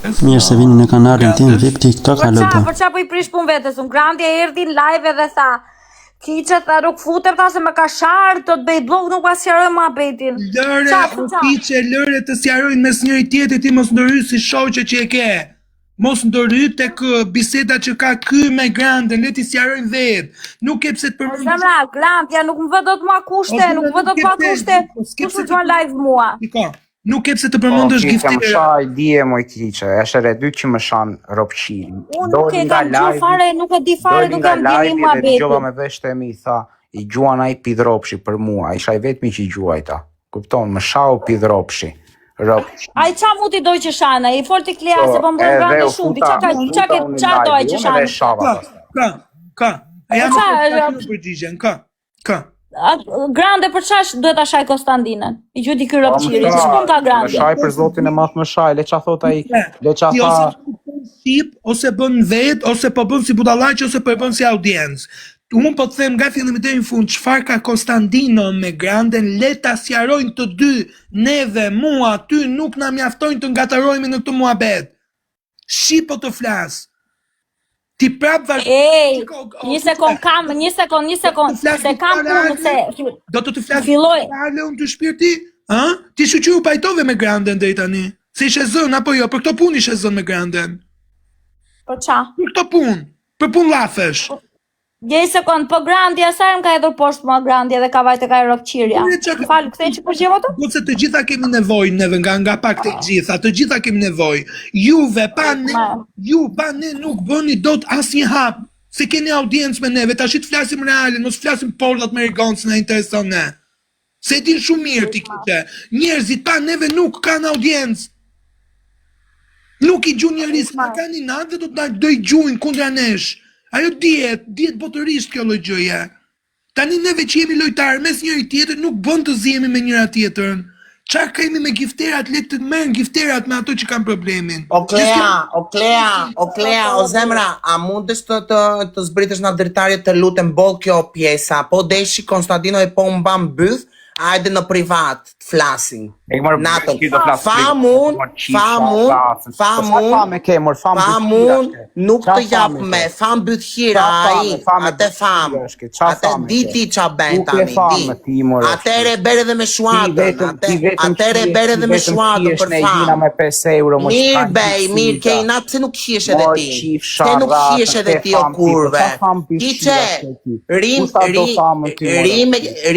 Mirë se vini në kanalin tim VIP TikTok halo bë. Për qa po I prish pun vetës, unë Grandi erdhi në live edhe tha Kiqe tha nuk futem tha se me ka sharë, do të bëj blog nuk pas sjaroj ma betin. Lëre, o Kiqe, lëre të sjarojnë mes njëri tjetrit, ti mos ndërry si shoqe që e ke. Mos ndërry tek biseda që ka ky me Grandën, le ti sjarojnë vetë. Nuk e pse të përmendësh. Zemra, Grandja nuk më vë do të ma kushte, nuk më vë do të ma kushte. Kush të gjuan live mua. Nuk e pse të përmendësh giftirë. Më shaj dije moj Kiqe, është e dytë që më shan ropçin. Unë nuk e kam gjuar fare, nuk e di fare, nuk kam dini mua betin. Dgjova me veshtë e mi tha, I gjuan ai pidhropshi për mua, ai isha I vetmi që I gjuaj ta. Kupton, më shau pidhropshi. Ai qa mu ti doj që shana, I fol t'i klea se po më bërë Grandi shumë, qa do ai që shana? Ka, e jam të përgjigjen, ka. Grande për qash duhet ta shaj Konstandinën. I gjyti ky ropçiri, ç'pun ka Grandi? Më shaj për zotin e madh më shaj, le ça thot ai, le ça tha. Ose bën vet, ose po bën si budallaq, ose po e bën si audiencë. Unë po të them nga fillimi deri në fund çfarë ka Konstandino me Granden, le ta sqarojnë të dy, neve, mua, ty nuk na mjaftojnë të ngatarojmë në këtë muhabet. Po të flas. Ti prap vazhdo. Një sekond, se kam punë se do të flas. Filloj. Unë të shpirti, ë? Ti shoqëru pajtove me Granden deri tani. Se ishe zën apo jo? Për këtë punë ishe zën me Granden. Për ça? Për këtë punë. Për punë llafesh. Një sekond, po Grandi asaj më ka hedhur poshtë mua Grandi edhe ka vajtë ka Ropçirja. Fal, kthej që përgjigjem ato? Do të gjitha kemi nevojë neve nga pak të gjitha kemi nevojë. Juve pa ne nuk bëni dot asnjë hap. Se keni audiencë me neve, tash të flasim reale, mos flasim portat me Ergoncën na intereson ne. Se din shumë mirë ti Kiqe. Njerëzit pa neve nuk kanë audiencë. Nuk I gjuajnë njerëz, ma kanë natë do të do I gjuajnë kundra nesh. Ajo dihet botërisht kjo lloj gjëje. Tani neve që jemi lojtarë mes njëri tjetrit nuk bën të zihemi me njëra tjetrën. Çfarë kemi me gifterat, le të merren gifterat me ato që kanë problemin. O Klea, o zemra, a mundesh të zbritesh nga dritarja të lutem boll kjo pjesa, po deshi Konstantino e po mban byth, hajde në privat të flasin. Famun, nuk të jap me, fam byth hira ai, atë fam, atë diti qa ben tani, atere bere dhe me shuatën, për fam. Mirë bej, mirë kejnat, pse nuk hiesh edhe ti, o kurve. Kiqe, ri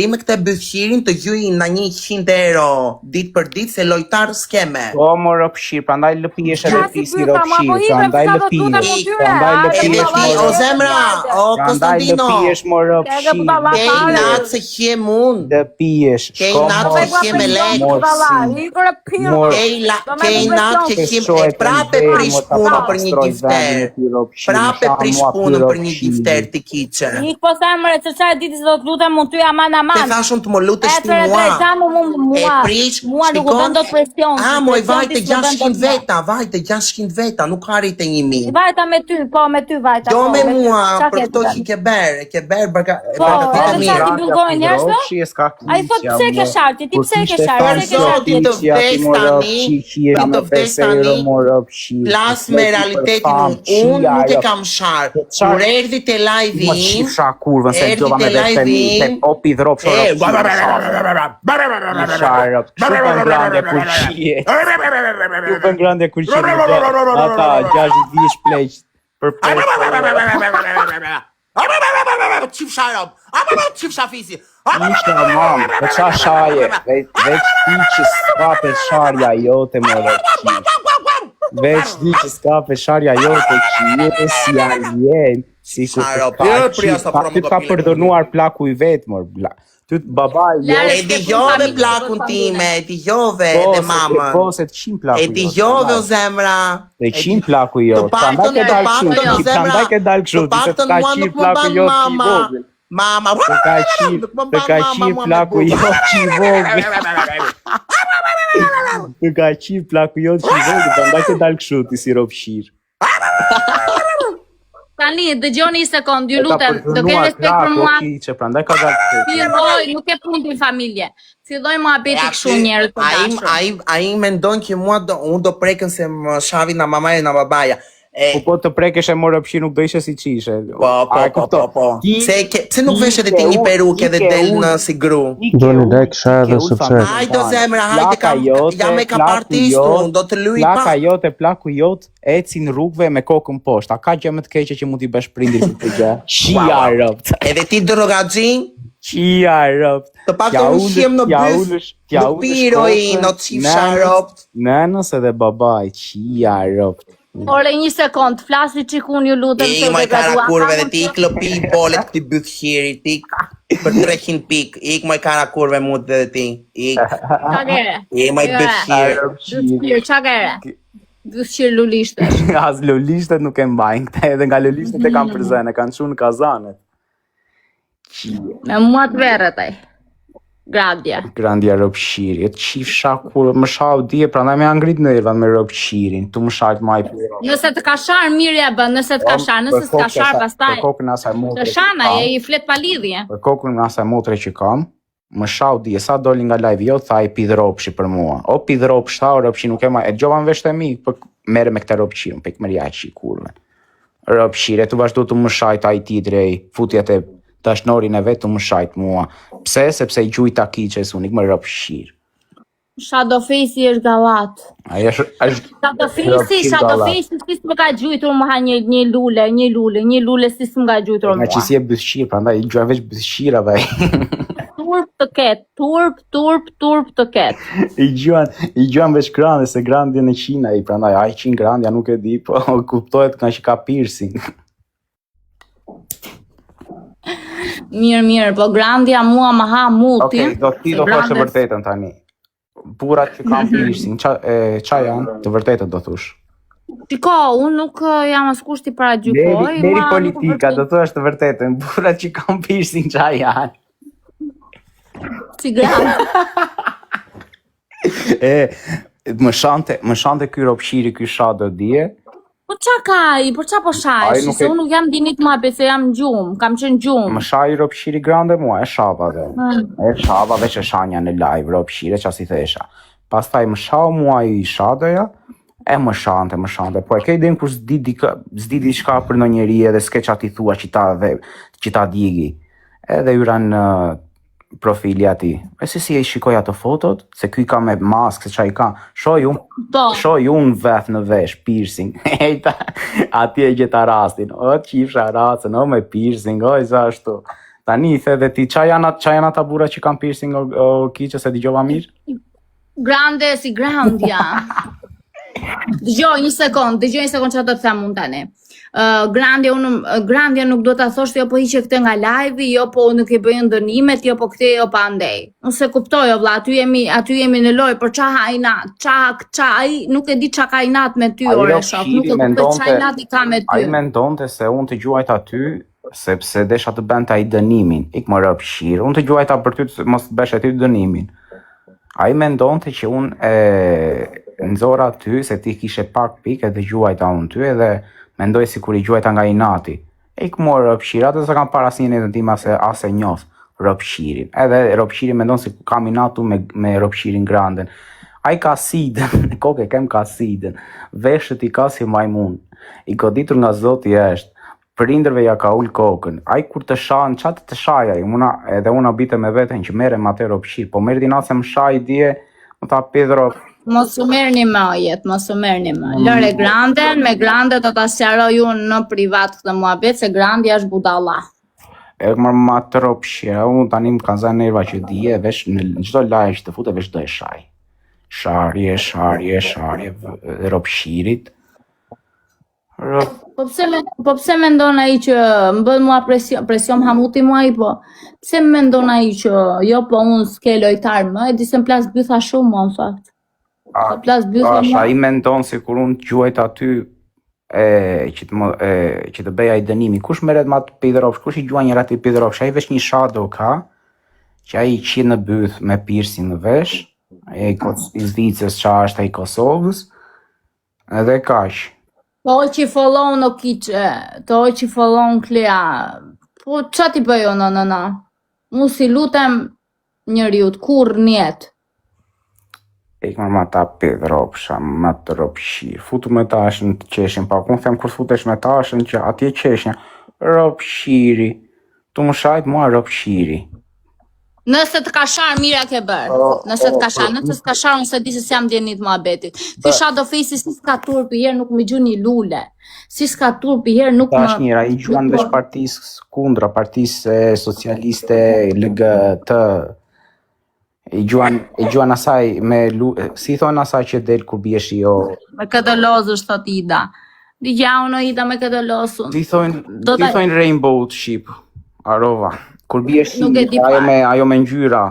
me këte bythirin të gjuin në 100 euro ditë për ditë se lojtar s'keme. O më ropshir, prandaj lëpijesh edhe ti si ropshir, prandaj lëpijesh o zemra, o Konstantino, kejnat se hje mund, kejnat se hje me lek, kejnat se hje prape prish punë për një gifter, ti Kiqe. Nik po themre, që qaj ditë se do të lutem mund ty aman. Te thashun të më lutesh ti mua. E prish, shikon, moj vajte 600 veta, nuk harit e 1000. Vajta me ty, po me ty vajta. Do me mua, për këto që ke berë, bërka të mirë. Ti bulgojnë njerëzë? A I thot pse ke sharti, ti pse ke sharti? Për zoti të vdes tani, plas me realitetin unë nuk e kam sharë. Kur erdi të live-in, Super grande curcina. Ata 6 vjeç pleq për Çif shafisi. Ishte mam, po qa shaje, veç ti që s'kape sharja jote më rëqi. Veç ti që s'kape sharja jote që jetë si alien, si ku ka përdonuar plaku I vetë mërë. Ty babaj e dëgjove plakun time, e dëgjove edhe mamën. E dëgjove o zemra. E 100 plaku jo. Prandaj ke dalë kështu, se të ka 100 plaku jo që I vogël. Mama, të ka 100 plaku jo që I vogël. Të ka 100 plaku jo që I vogël, prandaj ke dalë kështu ti si ropshir. Tani, dëgjoni një sekond, ju lutem, do ke respekt për mua. Prandaj ka dalë. Filloj, nuk e punë në familje. Filloj muhabeti kështu njerëz të dashur. Ai mendon që unë do prekën se më shavi na mamaja na babaja. Po të prekesh e morë pëshi nuk do ishe si qishe. Po. Pse nuk vesh edhe ti një peruke dhe del në si gru? Doni like, share dhe subscribe. Hajde zemra, hajde jam e kapartistu, do të luj pa. Plaka jote, plaku jot, ecin rrugëve me kokën poshtë. A ka gjë më të keqe që mund t'i bësh prindrit për të gjë? Qia rropt. Edhe ti drogaxhin? Qia rropt. Të pak të unë shiem në bëth, në piroj, në qifsha rropt. Nënës edhe babaj, qia rropt. Ore, një sekund, flasi qikun ju lutem. Ik më kara kurve dhe ti ik lëpi bolet këti bëth qiri, ti për 300 pik, ik më kara kurve mund dhe ti, ik. Qagere? Ik më bëth qiri. Qagere? Bëth qiri lulishtet. As lulishtet nuk e mbajnë këta, edhe nga lulishtet e kam përzene, kanë shunë kazanet. Me mua të verët aj. Grandja ropshiri, të qifsha kur më shau dje, pra ndaj me angrit në irvan me ropshirin, tu më shajt ma i për. Nëse të ka sharë, mirë e bë, nëse të ka sharë, nëse të ka sharë, pastaj. Për kokën asaj motre të shana, e i flet pa lidhje. Për kokën asaj motre që kam, më shau dje, sa doli nga live jo, tha i pidhropshi për mua. O pidhropsh, tha o ropshi nuk e ma, e gjova në vesh të mi, për mere me këta ropshirin, për këmërja që i kurve. Ropshire, tu vazhdo të më shajt a i tidrej, futjet e dashnorin e vetë të më shajt mua. Pse? Sepse i gjujta kiqes unik më rëpshir. Shadowface është gallat. Shadowface si s'më ka gjujtur më ha një lule si s'më ka gjujtur mua. Nga që si e bëthshir, pra ndaj i gjuaj veç bëthshira vaj. Turp të ketë. I gjuan veç grande, se grandje në Qina i, pra ndaj a i qinë grandja nuk e di, po kuptohet nga që ka piercing. Mirë, po grandja mua më ha multin. Okej, ti do thosh të vërtetën tani. Burat që kam piercing, qa janë të vërtetën do thush? Shiko, unë nuk jam askush t'i para gjykoj. Deri politika, do thosh të vërtetën, burat që kam piercing qa janë? Si grandë. Më shante ky ropshiri ky shado dje. Po qa ka i, po qa po shaj, se unë nuk jam dinit ma pe se jam gjumë, kam qenë gjumë. Më shaj ropshiri grande mua, e shava dhe. E shava veç e shanja në live, ropshire qa si thesha. Pastaj më shau mua i shadoja, e më shante, po e kej din kur zdi diçka për në njeri edhe s'ke qa ti thua që ta digi. Edhe yra në profili ati. E si e shikoj ato fotot, se kuj ka me mask, se qa i ka, shoj unë veth në vesh, piercing. Ejta, ati e gjeta rastin, o qifsha rastën, o me piercing, o i zashtu. Tani, the dhe ti, qa janë ata bura që kam piercing o kiqë, se di gjova mirë? Grande si grandja. Dëgjoj një sekond që do të them unë tani. Grandja nuk do ta thosh jo po hiqe këtë nga live, jo po nuk i bëjnë dënimet, jo po këtë, jo pa andej. Nëse kuptoj o vlla, aty jemi në lojë, por qa ai nuk e di qa ka inat me ty ore shok, nuk e kuptoj qa inat i ka me ty. Ai mendonte se unë të gjuajt aty, sepse desha të bënte ai dënimin, ik më rëpshirë, unë të gjuajta për ty të mos të bësh aty dënimin. Ai mendonte që unë nxora ty, se ti kishe pak pikë edhe gjuajta unë ty edhe mendoj si kur i gjuajta nga inati. Ik morë rëpshira, atë se kam para si një tim ase njof rëpshirin. Edhe rëpshirin mendon si kam inatu me rëpshirin granden. A i ka sidën, koke kem ka sidën, veshët i ka si majmun. I goditur nga zoti eshtë, prindërve ja ka ullë kokën. A i kur të shanë, qatë të shaja, edhe una bite me veten që mere ma të rëpshir, po merë dina se më shaj dje, më ta pidhro. Mos u merrni më jetë, mos u merrni më. Lëre granden, me grande do ta sqaroj unë në privat këtë muhabet se grandi është budalla. E më ma të ropshira, unë tani më kanë zënë nerva që dije, vesh në çdo live që të fute vesh do e shaj. Sharje, ropshirit. Po pse mendon ai që më bën mua presion hamuti mua i po. Pse mendon ai që jo po unë s'ke lojtar më, e di se më plas bytha shumë mua në fakt. A i mendon se kur unë të gjuajt aty që të beja i dënimi, kush meret ma të pidhropsh, kush i gjuaj njëra të pidhropsh, a i vesh një shadow ka, që a i qitë në byth me piercing në vesh, i Zvicës qa është a i Kosovës, edhe kash. To që follon o kiqe, to që follon Klea. Po qa ti bëjo në? Mu si lutem njëriut, kur njetë. Ik ma ta pidh ropsha, ma të ropshir. Futu me tashën të qeshin, pa kun them kur futesh me tashën që atje qeshin, ropshiri. Tu më shajt mua ropshiri. Nëse të ka sharë, mira ke bërë. Nëse të ka sharë, nëse të ka sharë, unë se di se s'jam djenit mua betit. Ti shadow face si s'ka turpi herë nuk më gjuni lule. Si s'ka turpi herë nuk më... Tash njëra, i gjuan vesh partisë kundra, partisë socialiste, LGT. I gjuan asaj me si thonë asaj që del kur biesh jo. Me këtë lozë është thot Ida. Digja uno Ida me këtë lozën. Ti thonë rainbow ship. Arova. Kur biesh Nuk e di ajo me ngjyra.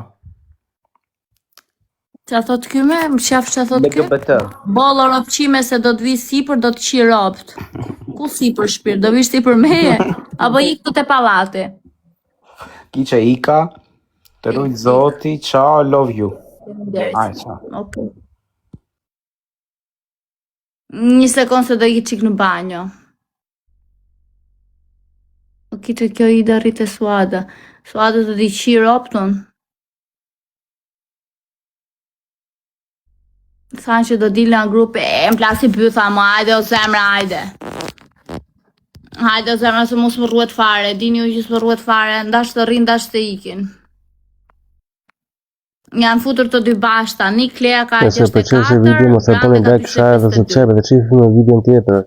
Qa thot ky me? Më shaf që thot ky? LGBT. Bollo ropqime se do të vi sipër, do të qi ropt. Ku sipër shpirt? Do vish sipër meje? Apo ik të te pallati? Kiqe ika, të rujt zoti, qa, love you. Aj, qa. Okay. Një sekund se do i qik në banjo. Kiqe kjo Ida rritë e Suada. Suada të di qi roptun. Thanë që do dilë në grupe, më plasi pytha më, hajde o zemra, hajde. Hajde o zemra se mos më rruet fare, dini ju që s'më rruet fare, ndash të rrinë, ndash të ikin. Janë futur të dy bashta, një Klea ka 64, Nëse përqenë se video më se përnë like, share dhe subscribe dhe qifë në video tjetër.